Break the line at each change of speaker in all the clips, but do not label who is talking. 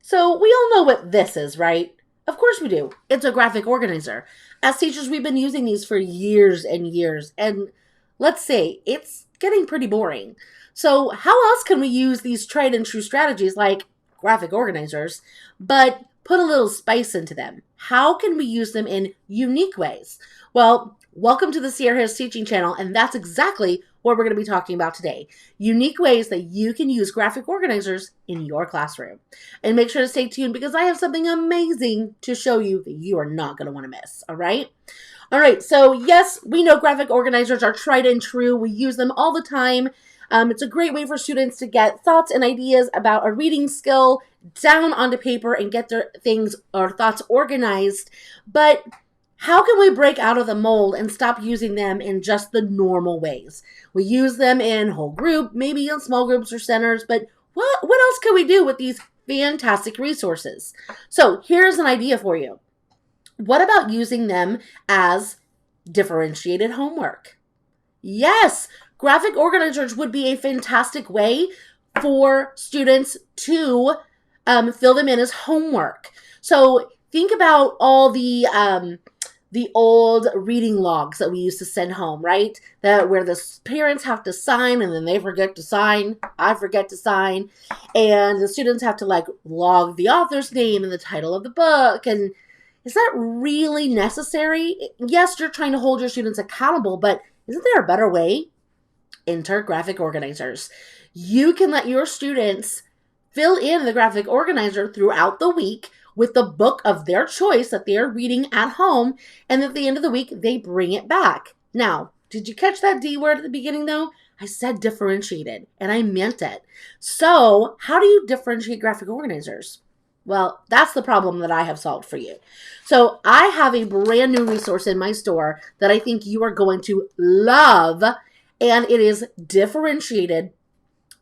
So we all know what this is, right? Of course we do. It's a graphic organizer. As teachers, we've been using these for years and years, and let's say it's getting pretty boring. So how else can we use these tried and true strategies like graphic organizers, but put a little spice into them? How can we use them in unique ways? Well, welcome to the Sierra Hills Teaching Channel, and that's exactly what we're going to be talking about today. Unique ways that you can use graphic organizers in your classroom. And make sure to stay tuned because I have something amazing to show you that you are not going to want to miss, all right? All right, so yes, we know graphic organizers are tried and true. We use them all the time. It's a great way for students to get thoughts and ideas about a reading skill down onto paper and get their things or thoughts organized. But how can we break out of the mold and stop using them in just the normal ways? We use them in whole group, maybe in small groups or centers, but what else can we do with these fantastic resources? So here's an idea for you. What about using them as differentiated homework? Yes, graphic organizers would be a fantastic way for students to fill them in as homework. So think about all the old reading logs that we used to send home, right? That where the parents have to sign and then they forget to sign. I forget to sign. And the students have to log the author's name and the title of the book. And is that really necessary? Yes, you're trying to hold your students accountable, but isn't there a better way? Enter graphic organizers. You can let your students fill in the graphic organizer throughout the week with the book of their choice that they are reading at home, and at the end of the week, they bring it back. Now, did you catch that D word at the beginning, though? I said differentiated, and I meant it. So, how do you differentiate graphic organizers? Well, that's the problem that I have solved for you. So, I have a brand new resource in my store that I think you are going to love, and it is differentiated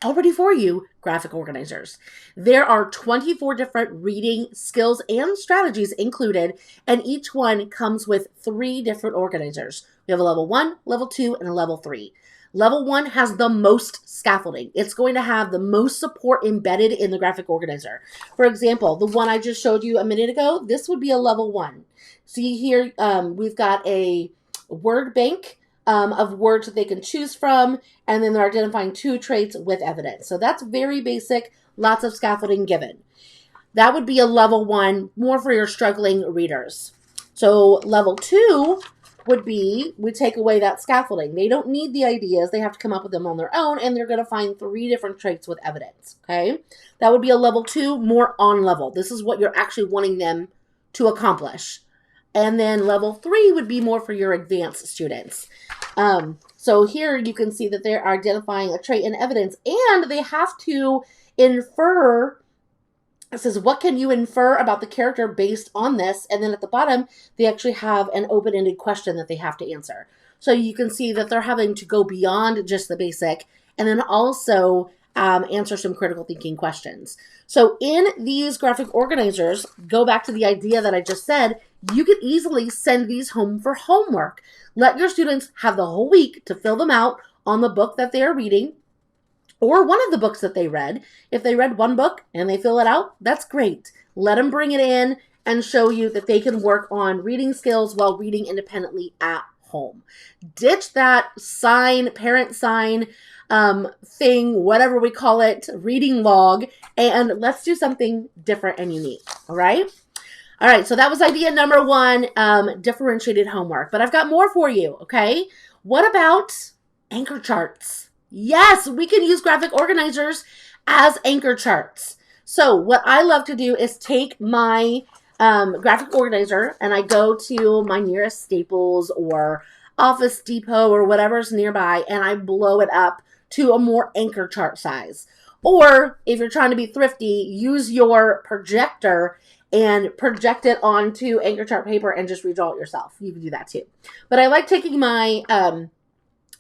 already for you, graphic organizers. There are 24 different reading skills and strategies included, and each one comes with 3 different organizers. We have a level 1, level 2, and a level 3. Level 1 has the most scaffolding. It's going to have the most support embedded in the graphic organizer. For example, the one I just showed you a minute ago, this would be a level 1. See here, we've got a word bank of words that they can choose from, and then they're identifying 2 traits with evidence. So that's very basic, lots of scaffolding given. That would be a level 1, more for your struggling readers. So level 2 would be, we take away that scaffolding. They don't need the ideas, they have to come up with them on their own, and they're going to find 3 different traits with evidence, okay? That would be a level 2, more on level. This is what you're actually wanting them to accomplish. And then level 3 would be more for your advanced students. So here you can see that they're identifying a trait and evidence, and they have to infer. It says, what can you infer about the character based on this? And then at the bottom, they actually have an open-ended question that they have to answer. So you can see that they're having to go beyond just the basic, and then also answer some critical thinking questions. So in these graphic organizers, go back to the idea that I just said, you could easily send these home for homework. Let your students have the whole week to fill them out on the book that they are reading or one of the books that they read. If they read one book and they fill it out, that's great. Let them bring it in and show you that they can work on reading skills while reading independently at home. Ditch that parent sign thing, whatever we call it, reading log, and let's do something different and unique, all right? All right, so that was idea number 1, differentiated homework. But I've got more for you, okay? What about anchor charts? Yes, we can use graphic organizers as anchor charts. So what I love to do is take my graphic organizer and I go to my nearest Staples or Office Depot or whatever's nearby, and I blow it up to a more anchor chart size. Or if you're trying to be thrifty, use your projector and project it onto anchor chart paper and just redraw it yourself. You can do that too. But I like taking my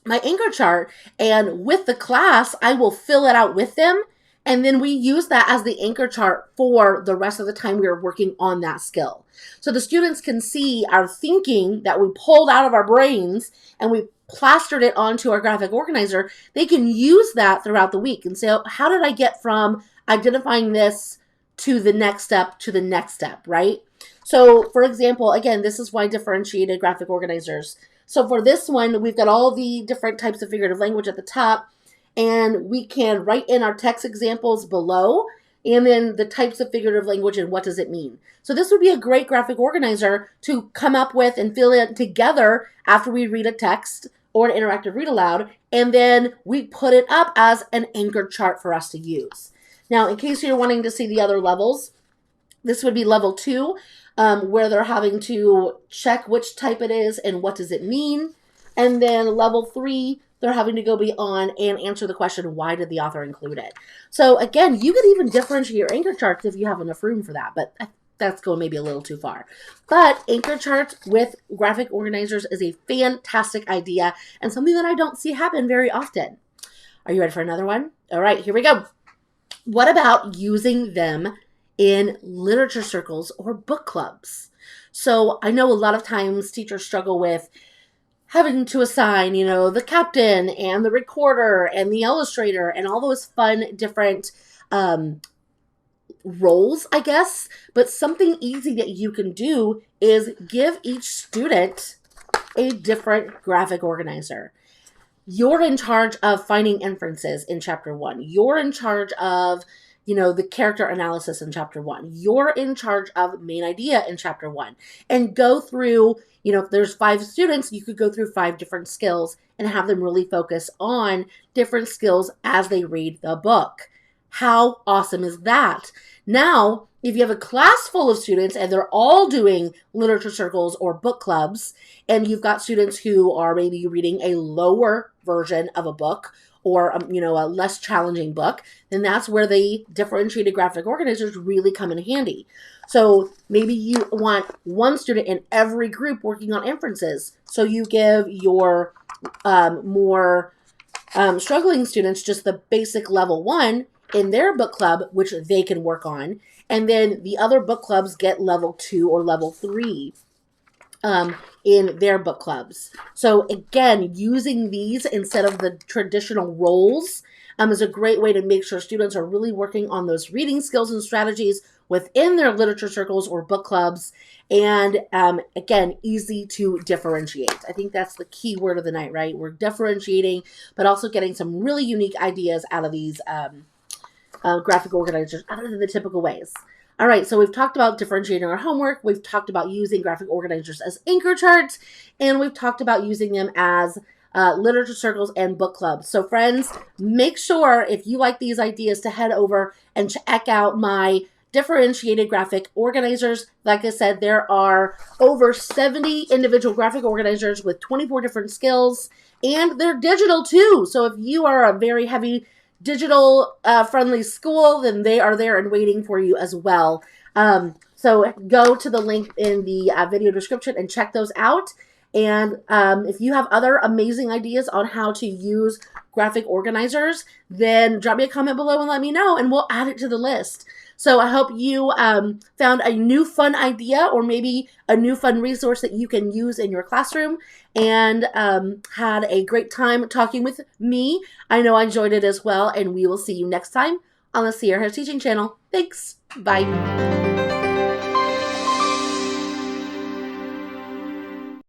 my anchor chart, and with the class, I will fill it out with them, and then we use that as the anchor chart for the rest of the time we are working on that skill. So the students can see our thinking that we pulled out of our brains and we plastered it onto our graphic organizer. They can use that throughout the week and say, oh, how did I get from identifying this to the next step, to the next step, right? So for example, again, this is why differentiated graphic organizers. So for this one, we've got all the different types of figurative language at the top, and we can write in our text examples below, and then the types of figurative language and what does it mean. So this would be a great graphic organizer to come up with and fill it together after we read a text or an interactive read aloud, and then we put it up as an anchor chart for us to use. Now, in case you're wanting to see the other levels, this would be level 2, where they're having to check which type it is and what does it mean. And then level 3, they're having to go beyond and answer the question, why did the author include it? So again, you could even differentiate your anchor charts if you have enough room for that, but that's going maybe a little too far. But anchor charts with graphic organizers is a fantastic idea and something that I don't see happen very often. Are you ready for another one? All right, here we go. What about using them in literature circles or book clubs? So I know a lot of times teachers struggle with having to assign, the captain and the recorder and the illustrator and all those fun different roles, I guess. But something easy that you can do is give each student a different graphic organizer. You're in charge of finding inferences in chapter 1. You're in charge of, the character analysis in chapter 1. You're in charge of main idea in chapter 1. And go through, if there's 5 students, you could go through 5 different skills and have them really focus on different skills as they read the book. How awesome is that? Now, if you have a class full of students and they're all doing literature circles or book clubs, and you've got students who are maybe reading a lower version of a book or, a less challenging book, then that's where the differentiated graphic organizers really come in handy. So maybe you want one student in every group working on inferences. So you give your more struggling students just the basic level 1 in their book club, which they can work on. And then the other book clubs get level 2 or level 3 in their book clubs. So again, using these instead of the traditional roles is a great way to make sure students are really working on those reading skills and strategies within their literature circles or book clubs. And again, easy to differentiate. I think that's the key word of the night, right? We're differentiating, but also getting some really unique ideas out of these graphic organizers other than the typical ways. All right, so we've talked about differentiating our homework. We've talked about using graphic organizers as anchor charts, and we've talked about using them as literature circles and book clubs. So friends, make sure if you like these ideas to head over and check out my differentiated graphic organizers. Like I said, there are over 70 individual graphic organizers with 24 different skills, and they're digital too. So if you are a very heavy digital friendly school, then they are there and waiting for you as well. So go to the link in the video description and check those out. And if you have other amazing ideas on how to use graphic organizers, then drop me a comment below and let me know, and we'll add it to the list. So I hope you found a new fun idea or maybe a new fun resource that you can use in your classroom, and had a great time talking with me. I know I enjoyed it as well, and we will see you next time on the 𝗦ci𝗰𝗶 Teaching Channel. Thanks. Bye.